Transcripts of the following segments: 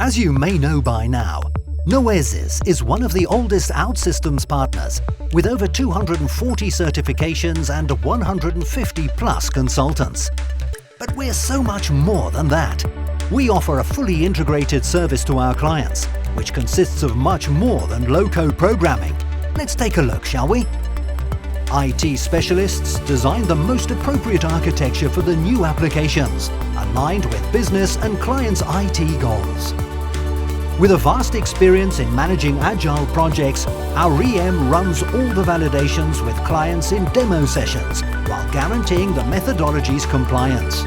As you may know by now, Noesis is one of the oldest OutSystems partners, with over 240 certifications and 150 plus consultants. But we're so much more than that. We offer a fully integrated service to our clients, which consists of much more than low-code programming. Let's take a look, shall we? IT specialists design the most appropriate architecture for the new applications, aligned with business and clients' IT goals. With a vast experience in managing agile projects, our EM runs all the validations with clients in demo sessions, while guaranteeing the methodology's compliance.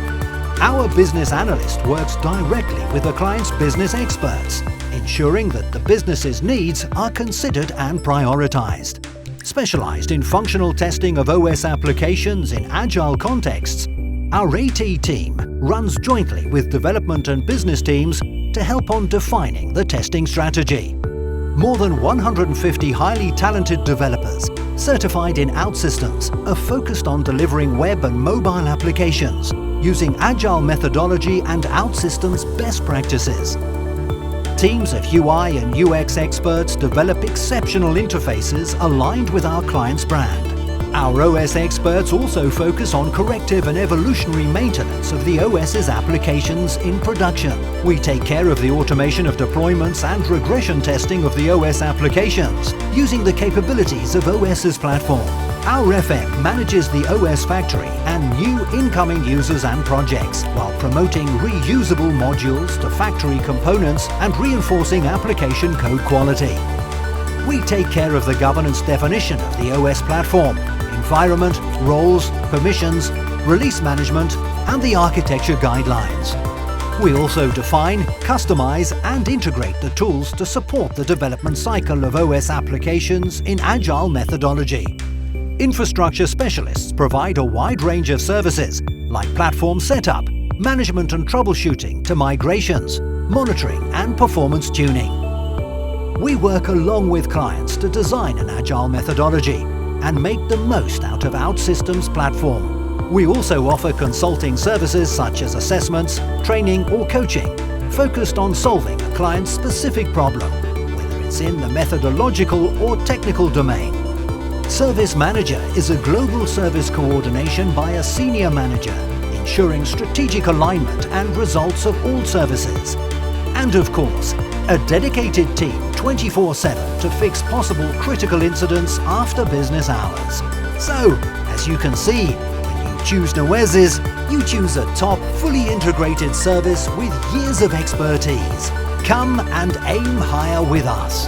Our business analyst works directly with the client's business experts, ensuring that the business's needs are considered and prioritized. Specialized in functional testing of OS applications in agile contexts, our AT team runs jointly with development and business teams to help on defining the testing strategy. More than 150 highly talented developers certified in OutSystems are focused on delivering web and mobile applications using agile methodology and OutSystems best practices. Teams of UI and UX experts develop exceptional interfaces aligned with our client's brand. Our OS experts also focus on corrective and evolutionary maintenance of the OS's applications in production. We take care of the automation of deployments and regression testing of the OS applications using the capabilities of OS's platform. Our FM manages the OS factory and new incoming users and projects, while promoting reusable modules to factory components and reinforcing application code quality. We take care of the governance definition of the OS platform, environment, roles, permissions, release management, and the architecture guidelines. We also define, customize, and integrate the tools to support the development cycle of OS applications in agile methodology. Infrastructure specialists provide a wide range of services like platform setup, management and troubleshooting to migrations, monitoring and performance tuning. We work along with clients to design an agile methodology and make the most out of OutSystems platform. We also offer consulting services such as assessments, training or coaching, focused on solving a client's specific problem, whether it's in the methodological or technical domain. Service Manager is a global service coordination by a senior manager, ensuring strategic alignment and results of all services. And of course, a dedicated team 24/7 to fix possible critical incidents after business hours. So, as you can see, when you choose Noesis, you choose a top, fully integrated service with years of expertise. Come and aim higher with us.